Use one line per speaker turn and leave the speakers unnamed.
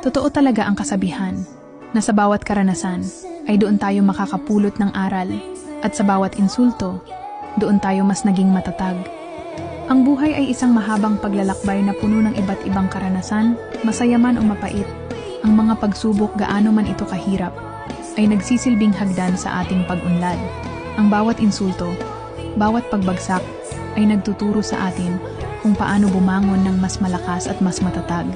Totoo talaga ang kasabihan na sa bawat karanasan ay doon tayo makakapulot ng aral at sa bawat insulto, doon tayo mas naging matatag. Ang buhay ay isang mahabang paglalakbay na puno ng iba't ibang karanasan, masaya man o mapait. Ang mga pagsubok gaano man ito kahirap ay nagsisilbing hagdan sa ating pag-unlad. Ang bawat insulto, bawat pagbagsak ay nagtuturo sa atin kung paano bumangon ng mas malakas at mas matatag.